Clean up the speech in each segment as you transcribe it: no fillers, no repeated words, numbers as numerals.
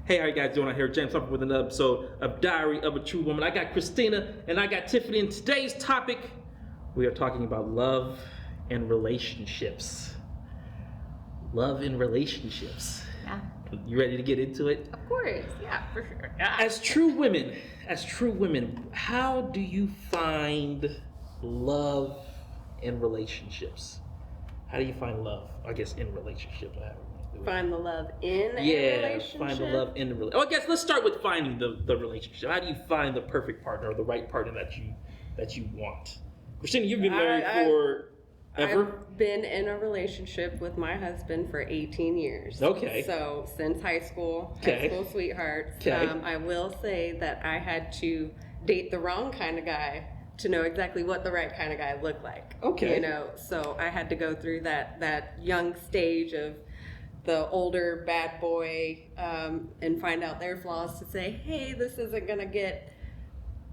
Hey, how you guys doing? I'm here, James, up with another episode of Diary of a True Woman. I got Christina and I got Tiffany. In today's topic, we are talking about love and relationships. Love and relationships. Yeah. You ready to get into it? Of course, yeah, for sure. Yeah. As true women, how do you find love in relationships? How do you find love? I guess in relationship. Find the love in a relationship? Find the love in the relationship. Oh, I guess let's start with finding the relationship. How do you find the perfect partner or the right partner that you want? Christina, you've been married for ever? I've been in a relationship with my husband for 18 years. Okay. So since high school sweethearts. Okay. I will say that I had to date the wrong kind of guy to know exactly what the right kind of guy looked like. Okay. You know, so I had to go through that young stage of the older bad boy and find out their flaws to say, hey, this isn't going to get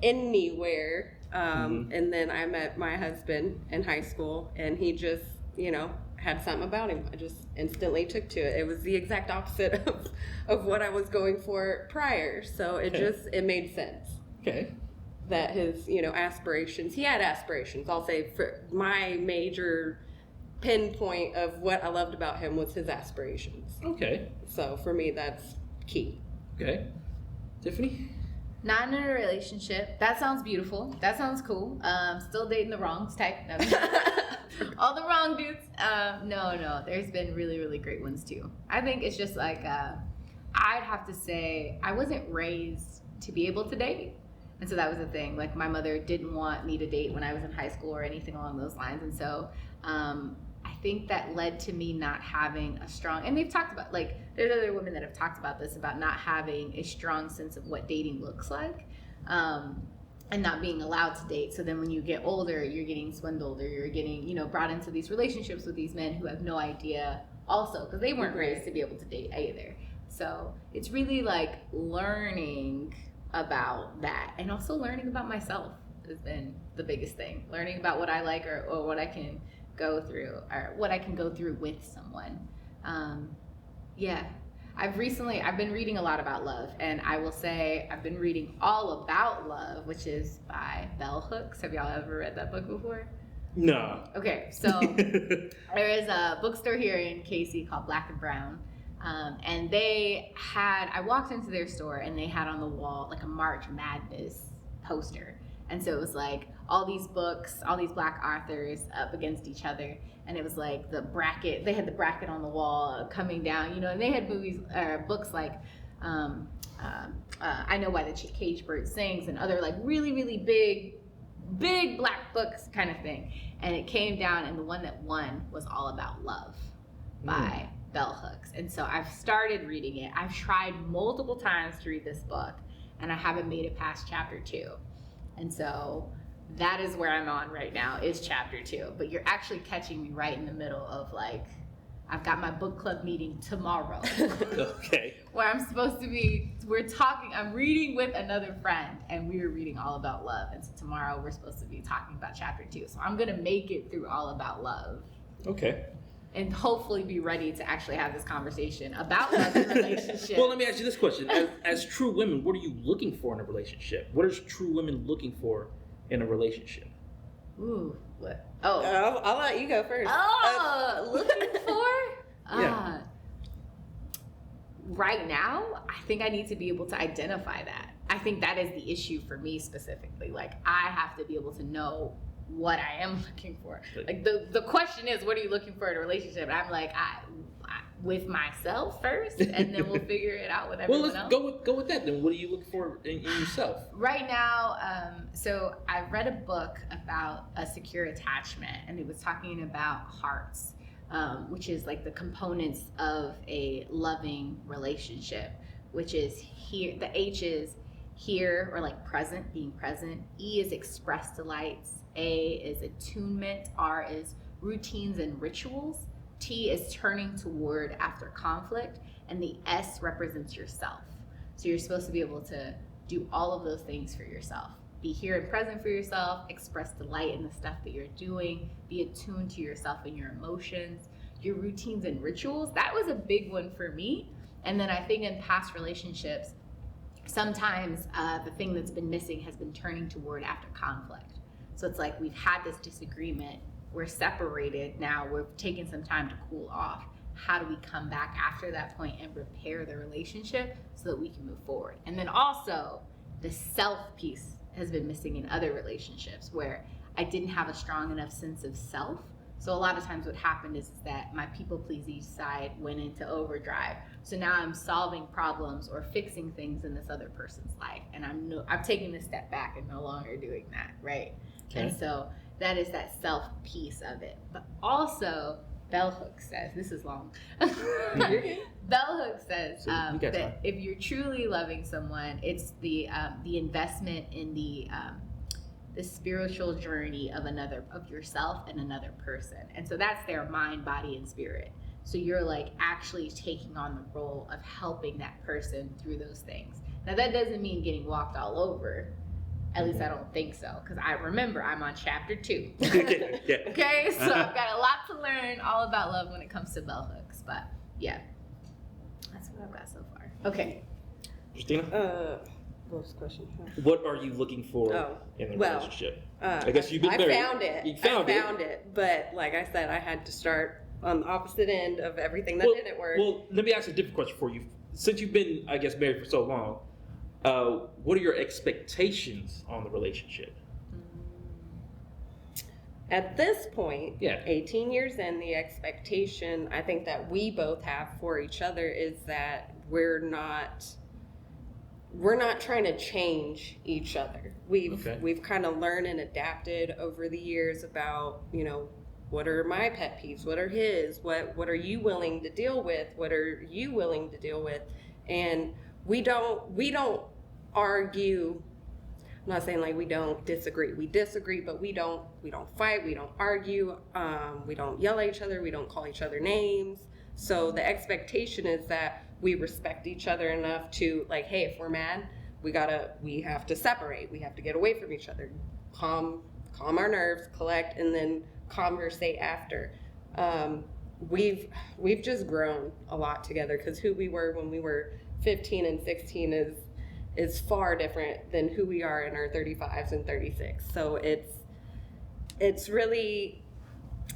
anywhere. And then I met my husband in high school, and he just, had something about him. I just instantly took to it. It was the exact opposite of what I was going for prior. So it made sense. Okay. That his, aspirations, he had aspirations. I'll say for my major pinpoint of what I loved about him was his aspirations. Okay. So for me, that's key. Okay. Tiffany? Not in a relationship. That sounds beautiful. That sounds cool. Still dating the wrongs type. No. All the wrong dudes. No. There's been really, really great ones too. I think it's just like, I'd have to say I wasn't raised to be able to date. And so that was the thing. Like, my mother didn't want me to date when I was in high school or anything along those lines. And so I think that led to me not having a strong, and they've talked about, like, there's other women that have talked about this, about not having a strong sense of what dating looks like, and not being allowed to date. So then when you get older, you're getting swindled, or you're getting, brought into these relationships with these men who have no idea also, because they weren't raised to be able to date either. So it's really like learning about that, and also learning about myself has been the biggest thing. Learning about what I like, or what I can go through, or what I can go through with someone. I've been reading a lot about love, and I will say I've been reading All About Love, which is by Bell Hooks. Have y'all ever read that book before? No. Okay, so there is a bookstore here in Casey called Black and Brown. And I walked into their store, and they had on the wall like a March Madness poster. And so it was like all these books, all these Black authors up against each other. And it was like they had the bracket on the wall coming down, and they had books like I Know Why the Caged Bird Sings, and other like really, really big Black books kind of thing. And it came down, and the one that won was All About Love by Bell Hooks. And so I've started reading it. I've tried multiple times to read this book, and I haven't made it past chapter 2. And so that is where I'm on right now, is chapter 2. But you're actually catching me right in the middle of, like, I've got my book club meeting tomorrow. Okay. Where I'm supposed to be, I'm reading with another friend, and we were reading All About Love. And so tomorrow we're supposed to be talking about chapter 2. So I'm going to make it through All About Love. Okay. And hopefully be ready to actually have this conversation about love and relationships. Well, let me ask you this question. As true women, what are you looking for in a relationship? What is true women looking for in a relationship? Ooh, what? Oh, I'll let you go first. Looking for? Yeah. Right now, I think I need to be able to identify that. I think that is the issue for me specifically. Like, I have to be able to know what I am looking for. Like, the question is, what are you looking for in a relationship? And I'm like, I with myself first, and then we'll figure it out with everyone else. Well, let's go with that then. What are you looking for in yourself? Right now, so I read a book about a secure attachment, and it was talking about hearts, which is like the components of a loving relationship, which is here. The H is here, or like present, being present. E is express delights. A is attunement. R is routines and rituals. T is turning toward after conflict. And the S represents yourself. So you're supposed to be able to do all of those things for yourself. Be here and present for yourself. Express delight in the stuff that you're doing. Be attuned to yourself and your emotions. Your routines and rituals. That was a big one for me. And then I think in past relationships, sometimes the thing that's been missing has been turning toward after conflict. So it's like we've had this disagreement, we're separated now, we're taking some time to cool off. How do we come back after that point and repair the relationship so that we can move forward? And then also, the self piece has been missing in other relationships where I didn't have a strong enough sense of self. So a lot of times what happened is that my people pleasing side went into overdrive. So now I'm solving problems or fixing things in this other person's life. And I'm taking a step back and no longer doing that, right? Okay. And so that is that self piece of it. But also, Bell Hooks says, this is long. Bell Hooks says that if you're truly loving someone, it's the investment in the spiritual journey of yourself and another person. And so that's their mind, body, and spirit. So you're like actually taking on the role of helping that person through those things. Now that doesn't mean getting walked all over. At least I don't think so, because I remember I'm on chapter 2. Yeah. Okay, so I've got a lot to learn all about love when it comes to bell hooks. But yeah, that's what I've got so far. Okay. Christina? What was the question? What are you looking for in a relationship? I guess you've been married. I found it. I found it. But like I said, I had to start on the opposite end of everything that didn't work. Well, let me ask a different question for you. Since you've been, I guess, married for so long, what are your expectations on the relationship? At this point, 18 years in, the expectation I think that we both have for each other is that we're not trying to change each other. We've kind of learned and adapted over the years about, what are my pet peeves? What are his? What are you willing to deal with? What are you willing to deal with? And we don't argue. I'm not saying like we don't disagree. We disagree, but we don't fight. We don't argue. We don't yell at each other. We don't call each other names. So the expectation is that we respect each other enough to like, hey, if we're mad, we have to separate. We have to get away from each other, calm our nerves, collect, and then conversate after. We've just grown a lot together because who we were when we were 15 and 16 is far different than who we are in our 35s and 36. So it's really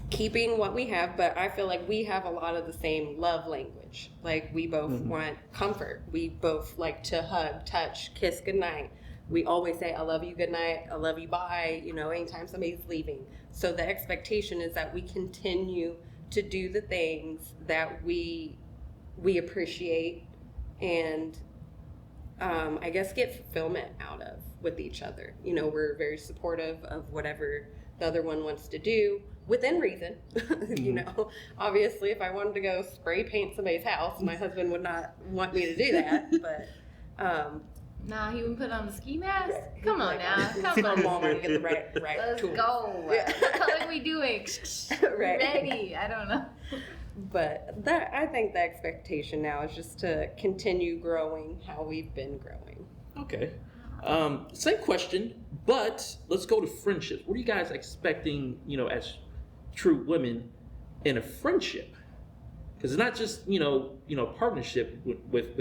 keeping what we have, but I feel like we have a lot of the same love language. Like we both want comfort. We both like to hug, touch, kiss goodnight. We always say, I love you, good night, I love you, bye, anytime somebody's leaving. So the expectation is that we continue to do the things that we appreciate and I guess get fulfillment out of with each other. We're very supportive of whatever the other one wants to do within reason. Obviously if I wanted to go spray paint somebody's house, my husband would not want me to do that, but nah, he wouldn't put on the ski mask. Come on now, come on. Walmart and get the right Let's tools. go. Yeah. What color are we doing? Right. Ready. I don't know. But I think the expectation now is just to continue growing how we've been growing. Okay. Same question, but let's go to friendships. What are you guys expecting, as true women in a friendship? Because it's not just, partnership with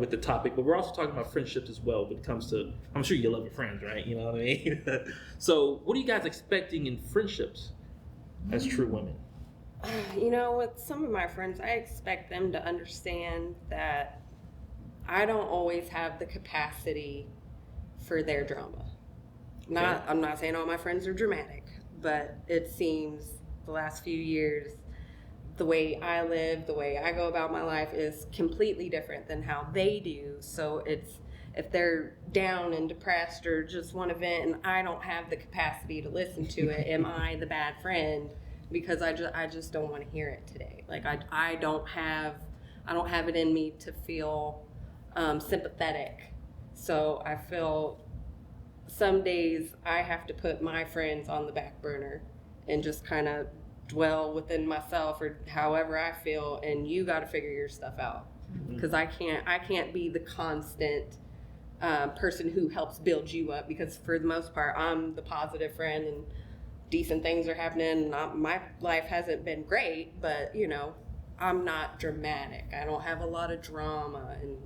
the topic, but we're also talking about friendships as well when it comes to, I'm sure you love your friends, right? You know what I mean? So what are you guys expecting in friendships as true women? With some of my friends, I expect them to understand that I don't always have the capacity for their drama. I'm not saying all my friends are dramatic, but it seems the last few years, the way I live, the way I go about my life is completely different than how they do. So if they're down and depressed or just want to vent and I don't have the capacity to listen to it, am I the bad friend? Because I just don't want to hear it today. Like I don't have it in me to feel sympathetic. So I feel some days I have to put my friends on the back burner and just kind of dwell within myself or however I feel, and you got to figure your stuff out. Because I can't be the constant person who helps build you up, because for the most part I'm the positive friend and decent things are happening. My life hasn't been great, but I'm not dramatic. I don't have a lot of drama, and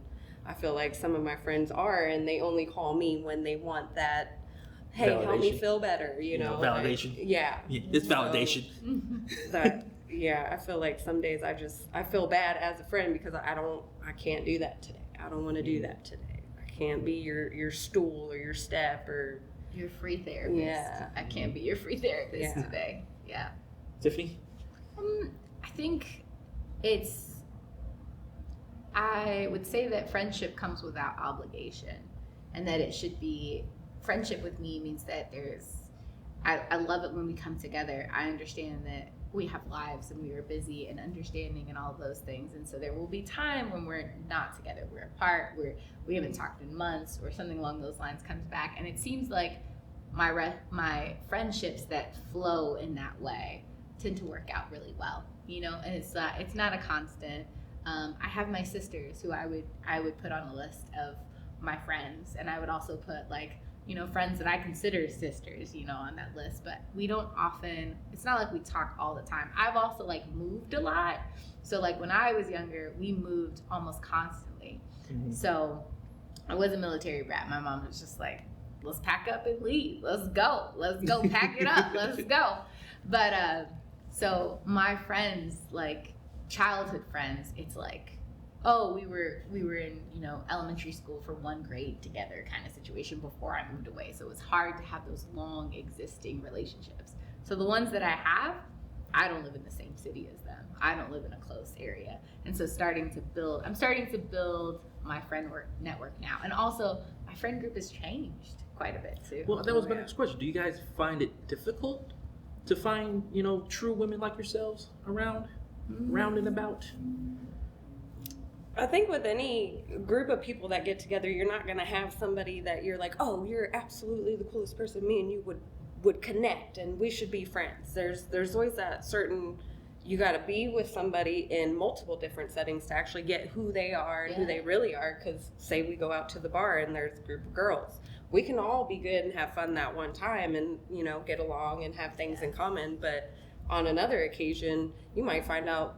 I feel like some of my friends are, and they only call me when they want that, hey, help me Validation. feel better, you know. Validation. Like, yeah. It's validation. I feel like some days I feel bad as a friend because I can't do that today. I don't want to do that today. I can't be your stool or your step or your free therapist. Yeah. I can't be your free therapist today. Yeah. Tiffany? I think I would say that friendship comes without obligation, and that it should be, friendship with me means that I love it when we come together. I understand that we have lives and we are busy and understanding and all of those things. And so there will be time when we're not together, we're apart, we haven't talked in months, or something along those lines comes back. And it seems like my friendships that flow in that way tend to work out really well, you know, and it's not a constant. I have my sisters who I would put on a list of my friends, and I would also put, like, you know, friends that I consider sisters, you know, on that list. But we don't often, it's not like we talk all the time. I've also, like, moved a lot. So, like, when I was younger, we moved almost constantly. Mm-hmm. So I was a military brat. My mom was just like, let's pack up and leave. Let's go, pack it up. Let's go. But so my friends, like childhood friends, it's like, oh, we were in, you know, elementary school for one grade together kind of situation before I moved away. So it's hard to have those long existing relationships. So the ones that I have, I don't live in the same city as them. I don't live in a close area. And so I'm starting to build my friend network now. And also my friend group has changed quite a bit too. Well, that was my next question. Do you guys find it difficult to find, you know, true women like yourselves around and about? I think with any group of people that get together, you're not going to have somebody that you're like, oh, you're absolutely the coolest person. Me and you would connect and we should be friends. There's always that certain, you got to be with somebody in multiple different settings to actually get who they are and who they really are. Because say we go out to the bar and there's a group of girls, we can all be good and have fun that one time and, you know, get along and have things in common. But on another occasion, you might find out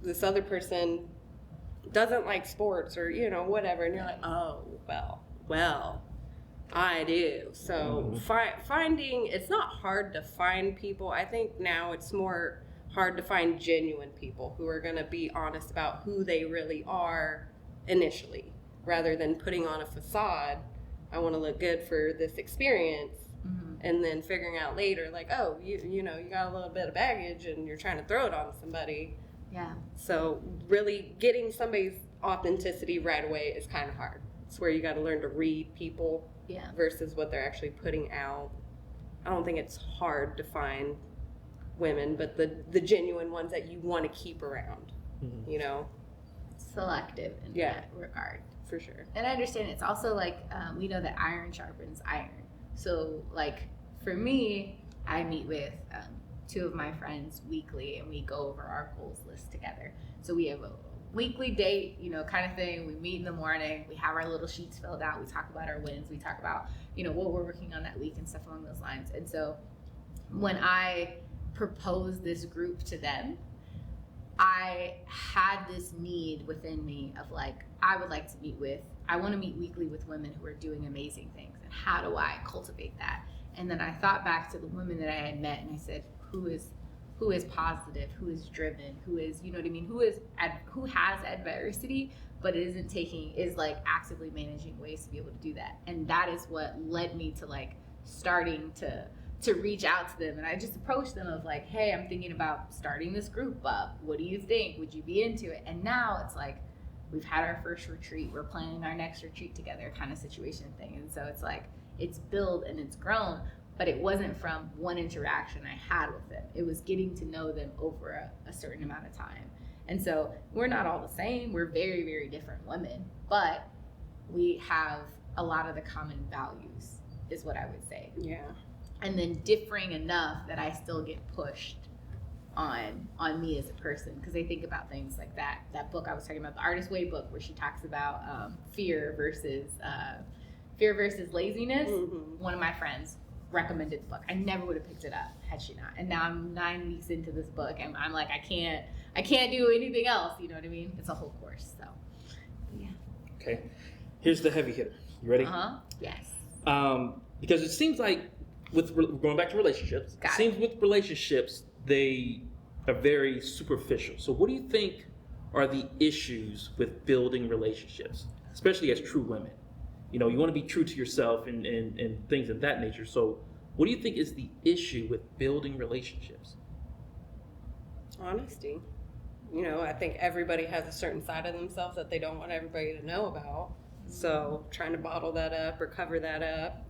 this other person doesn't like sports or, you know, whatever. And you're like, oh, well, I do. So finding, it's not hard to find people. I think now it's more hard to find genuine people who are going to be honest about who they really are initially, rather than putting on a facade. I want to look good for this experience. And then figuring out later, like, oh, you know, you got a little bit of baggage and you're trying to throw it on somebody. Yeah. So really getting somebody's authenticity right away is kind of hard. It's where you got to learn to read people versus what they're actually putting out. I don't think it's hard to find women, but the genuine ones that you want to keep around, you know? Selective in that regard. For sure. And I understand it's also like, we know that iron sharpens iron. So, like, for me, I meet with two of my friends weekly, and we go over our goals list together. So we have a weekly date, you know, kind of thing. We meet in the morning. We have our little sheets filled out. We talk about our wins. We talk about, you know, what we're working on that week and stuff along those lines. And so when I proposed this group to them, I had this need within me of, like, I want to meet weekly with women who are doing amazing things. And how do I cultivate that? And then I thought back to the women that I had met, and I said, who is positive, who is driven, who is, you know what I mean, who has adversity, but is like actively managing ways to be able to do that. And that is what led me to, like, starting to reach out to them. And I just approached them of, like, hey, I'm thinking about starting this group up. What do you think? Would you be into it? And now it's like, we've had our first retreat. We're planning our next retreat together kind of situation thing. And so it's like, it's built and it's grown, but it wasn't from one interaction I had with them. It was getting to know them over a certain amount of time. And so we're not all the same. We're very, very different women, but we have a lot of the common values is what I would say. Yeah. And then differing enough that I still get pushed on me as a person, because I think about things like that book I was talking about, the Artist Way book, where she talks about fear versus laziness. One of my friends recommended the book. I never would have picked it up had she not. And now I'm 9 weeks into this book, and I'm like, I I can't do anything else. You know what I mean? It's a whole course. So, yeah. Okay. Here's the heavy hitter. You ready? Yes. Because it seems like going back to relationships, it seems with relationships they are very superficial. So what do you think are the issues with building relationships, especially as true women? You know, you want to be true to yourself and things of that nature. So what do you think is the issue with building relationships? Honesty. You know, I think everybody has a certain side of themselves that they don't want everybody to know about. So trying to bottle that up or cover that up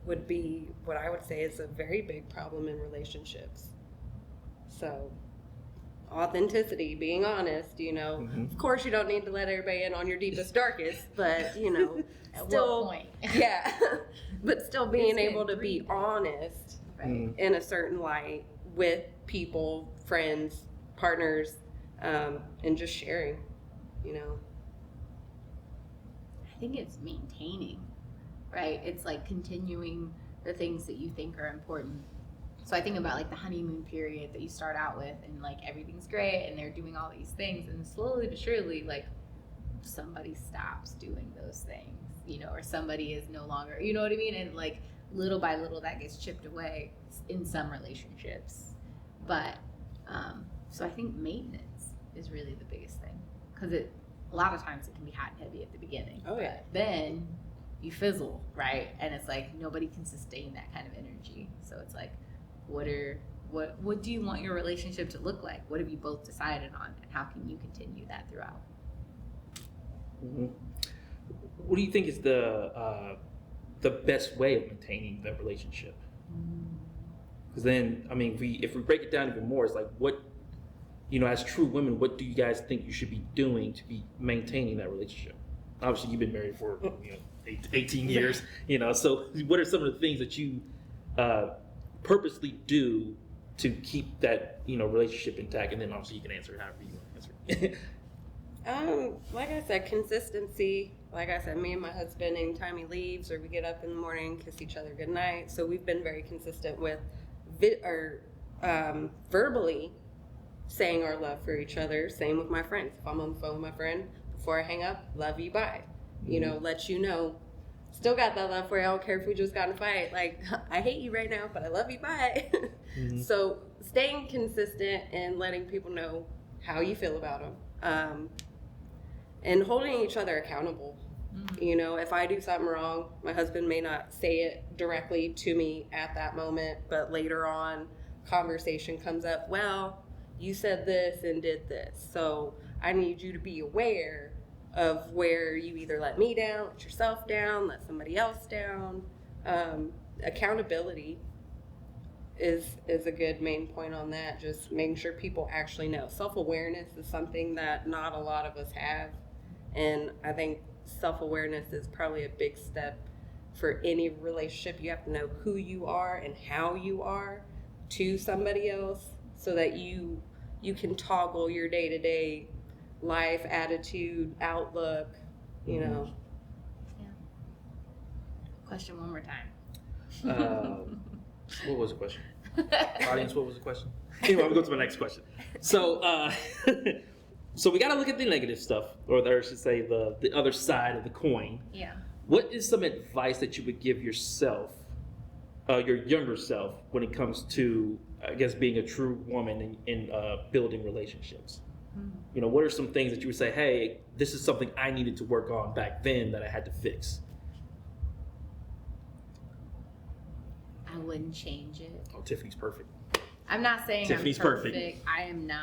would be what I would say is a very big problem in relationships. So authenticity, being honest, you know, of course you don't need to let everybody in on your deepest, darkest, but you know, At still, what point? yeah, but still being able to be honest in a certain light with people, friends, partners, and just sharing, you know. I think it's maintaining, right? It's like continuing the things that you think are important. So I think about like the honeymoon period that you start out with, and like everything's great and they're doing all these things, and slowly but surely like somebody stops doing those things, you know, or somebody is no longer, you know what I mean? And like little by little that gets chipped away in some relationships. But so I think maintenance is really the biggest thing, because a lot of times it can be hot and heavy at the beginning. Oh yeah. But then you fizzle, right? And it's like nobody can sustain that kind of energy. So it's like, what do you want your relationship to look like? What have you both decided on, and how can you continue that throughout? What do you think is the best way of maintaining the relationship? Because then, I mean, if we break it down even more, it's like, what, you know, as true women, what do you guys think you should be doing to be maintaining that relationship? Obviously, you've been married for 18 years, you know. So, what are some of the things that you purposely do to keep that, you know, relationship intact? And then obviously you can answer it however you want to answer it. Like I said, consistency. Like I said, me and my husband, anytime he leaves or we get up in the morning, kiss each other goodnight. So we've been very consistent with verbally saying our love for each other. Same with my friends. If I'm on the phone with my friend, before I hang up, love you, bye. You know, let you know, still got that love for you. I don't care if we just got in a fight. Like, I hate you right now, but I love you, bye. So staying consistent and letting people know how you feel about them. And holding each other accountable. You know, if I do something wrong, my husband may not say it directly to me at that moment, but later on, conversation comes up, well, you said this and did this, so I need you to be aware of where you either let me down, let yourself down, let somebody else down. Accountability is a good main point on that, just making sure people actually know. Self-awareness is something that not a lot of us have, and I think self-awareness is probably a big step for any relationship. You have to know who you are and how you are to somebody else, so that you can toggle your day-to-day life, attitude, outlook, you know. Yeah. Question one more time. What was the question? Audience, what was the question? Anyway, I'm going to go to my next question. So, so we got to look at the negative stuff, or I should say the other side of the coin. Yeah. What is some advice that you would give yourself, your younger self, when it comes to, I guess, being a true woman in building relationships? You know, what are some things that you would say, hey, this is something I needed to work on back then that I had to fix? I wouldn't change it. Oh, Tiffany's perfect. I'm not saying Tiffany's I'm perfect. I am not.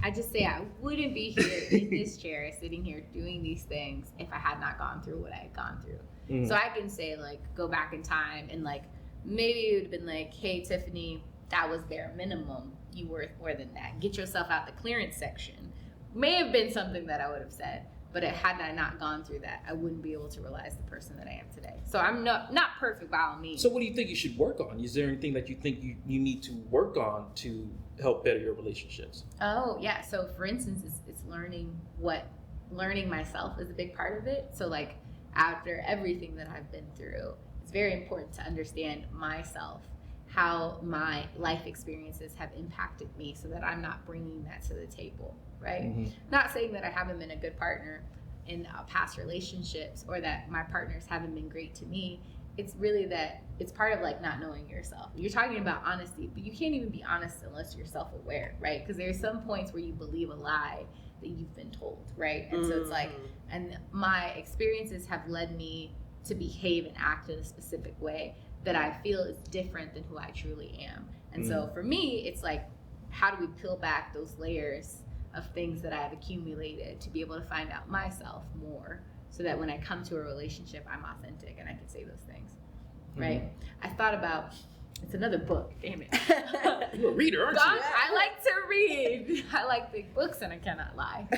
I just say I wouldn't be here in this chair, sitting here doing these things, if I had not gone through what I had gone through. So I can say, like, go back in time and, like, maybe it would have been like, hey, Tiffany, that was bare minimum. You worth more than that. Get yourself out the clearance section. May have been something that I would have said, but had I not gone through that, I wouldn't be able to realize the person that I am today. So I'm not perfect by all means. So what do you think you should work on? Is there anything that you think you need to work on to help better your relationships? Oh, yeah. So for instance, it's learning myself is a big part of it. So like after everything that I've been through, it's very important to understand myself, how my life experiences have impacted me so that I'm not bringing that to the table, right? Mm-hmm. Not saying that I haven't been a good partner in past relationships or that my partners haven't been great to me. It's really that it's part of like not knowing yourself. You're talking about honesty, but you can't even be honest unless you're self-aware, right? Because there's some points where you believe a lie that you've been told, right? And so it's like, and my experiences have led me to behave and act in a specific way that I feel is different than who I truly am. And so for me, it's like, how do we peel back those layers of things that I've accumulated to be able to find out myself more, so that when I come to a relationship, I'm authentic and I can say those things, right? I thought about, it's another book, damn it. You're a reader, aren't you? I like to read. I like big books and I cannot lie.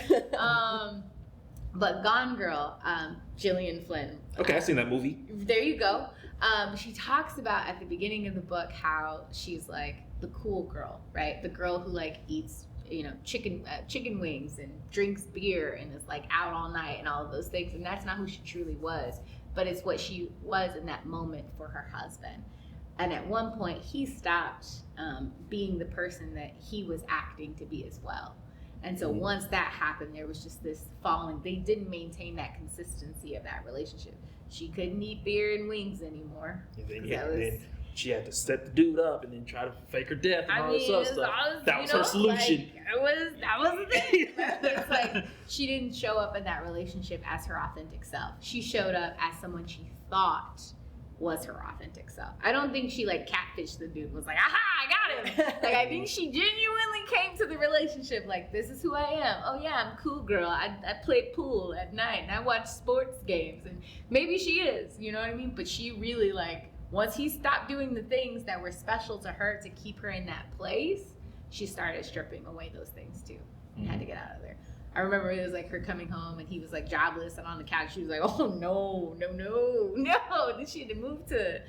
But Gone Girl, Gillian Flynn. Okay, I've seen that movie. There you go. She talks about at the beginning of the book how she's like the cool girl, right? The girl who like eats, chicken wings and drinks beer and is like out all night and all of those things. And that's not who she truly was, but it's what she was in that moment for her husband. And at one point, he stopped being the person that he was acting to be as well. And so once that happened, there was just this falling. They didn't maintain that consistency of that relationship. She couldn't eat beer and wings anymore. And then she had to set the dude up and then try to fake her death and all this other stuff. That was her solution. Like, that was the thing. It's like she didn't show up in that relationship as her authentic self. She showed up as someone she thought was her authentic self. I don't think she like catfished the dude, was like, aha, I got him. Like, I think she genuinely came to the relationship like, this is who I am. Oh yeah, I'm a cool girl. I play pool at night and I watch sports games. And maybe she is, you know what I mean? But she really like, once he stopped doing the things that were special to her to keep her in that place, she started stripping away those things too and had to get out of there. I remember it was like her coming home and he was like jobless and on the couch. She was like, oh no. Then she had to move to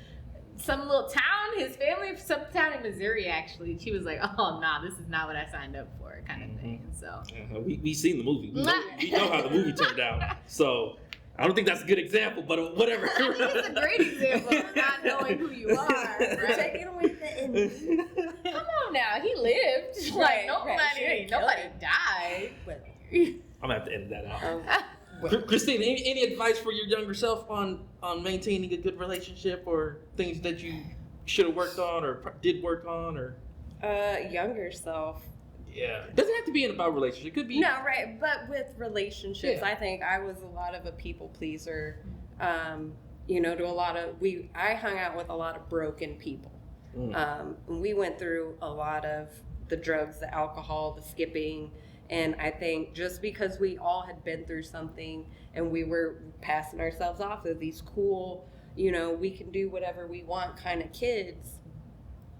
some little town, his family, some town in Missouri actually. She was like, oh nah, this is not what I signed up for, kind of thing. And so we seen the movie. We know how the movie turned out. So I don't think that's a good example, but whatever. I think it's a great example of not knowing who you are. Right? Taking away the ending. Come on now, he lived. Like nobody died. But I'm gonna have to edit that out. Christine, any advice for your younger self on maintaining a good relationship, or things that you should have worked on or did work on, or younger self. Yeah, doesn't have to be about relationship. It could be but with relationships, I think I was a lot of a people pleaser. To a lot of I hung out with a lot of broken people. We went through a lot of the drugs, the alcohol, the skipping. And I think just because we all had been through something and we were passing ourselves off as these cool, we can do whatever we want kind of kids,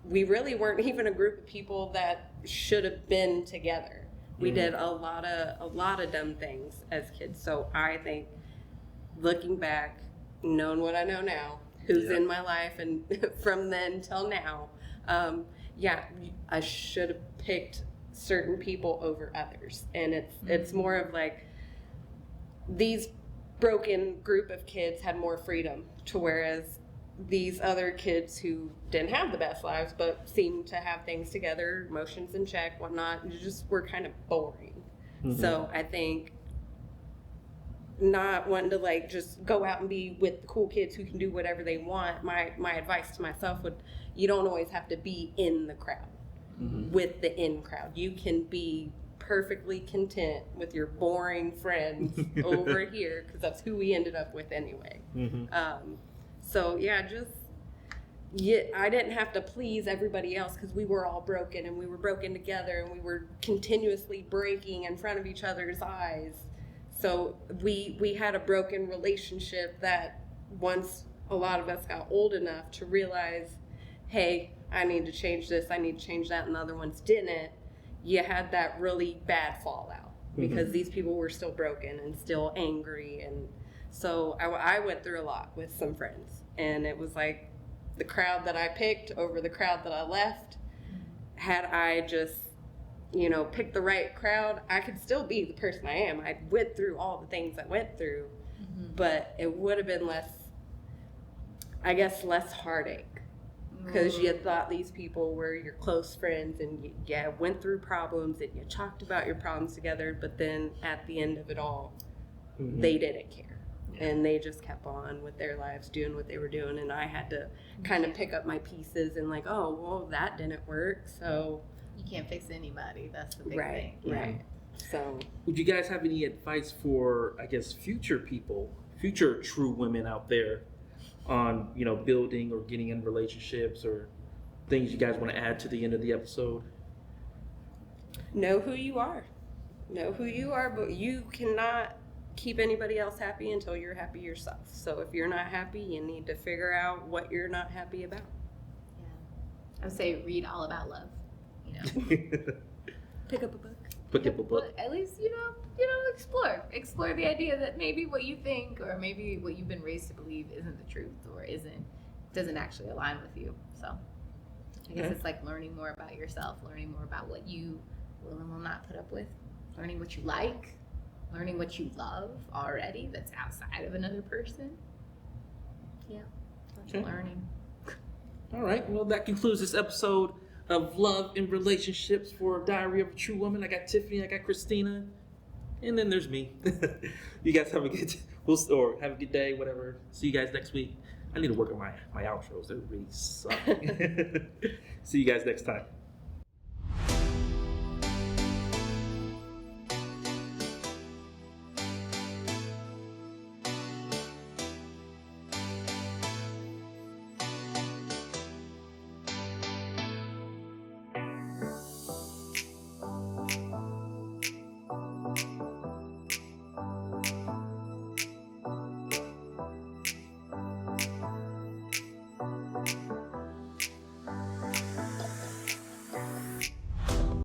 we really weren't even a group of people that should have been together. We did a lot of dumb things as kids. So I think looking back, knowing what I know now, who's in my life and from then till now, I should have picked certain people over others. And it's more of like these broken group of kids had more freedom, to whereas these other kids who didn't have the best lives but seemed to have things together, emotions in check, whatnot, just were kind of boring. So I think not wanting to like just go out and be with the cool kids who can do whatever they want, my advice to myself would, you don't always have to be in the crowd. With the in crowd, you can be perfectly content with your boring friends over here, because that's who we ended up with anyway. I didn't have to please everybody else, because we were all broken and we were broken together and we were continuously breaking in front of each other's eyes. So we had a broken relationship that once a lot of us got old enough to realize, hey, I need to change this, I need to change that, and the other ones didn't, you had that really bad fallout because these people were still broken and still angry. And so I went through a lot with some friends, and it was like the crowd that I picked over the crowd that I left. Had I just, picked the right crowd, I could still be the person I am. I went through all the things I went through, but it would have been less heartache. because you thought these people were your close friends and you went through problems and you talked about your problems together, but then at the end of it all, they didn't care. And they just kept on with their lives doing what they were doing, and I had to kind of pick up my pieces and like, oh, well, that didn't work, so You can't fix anybody. That's the big right, thing. right. So Would you guys have any advice for, I guess, future people, future true women out there on, you know, building or getting in relationships, or things you guys want to add to the end of the episode? know who you are. Know who you are, but you cannot keep anybody else happy until you're happy yourself. So if you're not happy, you need to figure out what you're not happy about. I would say read all about love. You know, Pick up a book. Pick up a book. At least explore the idea that maybe what you think or maybe what you've been raised to believe isn't the truth or doesn't actually align with you. So I guess it's like learning more about yourself, learning more about what you will and will not put up with, learning what you like, learning what you love already that's outside of another person. Yeah, that's learning. All right. Well, that concludes this episode of Love and Relationships for Diary of a True Woman. I got Tiffany, I got Christina, and then there's me. You guys have a good have a good day, whatever. See you guys next week. I need to work on my outros. They really suck. See you guys next time.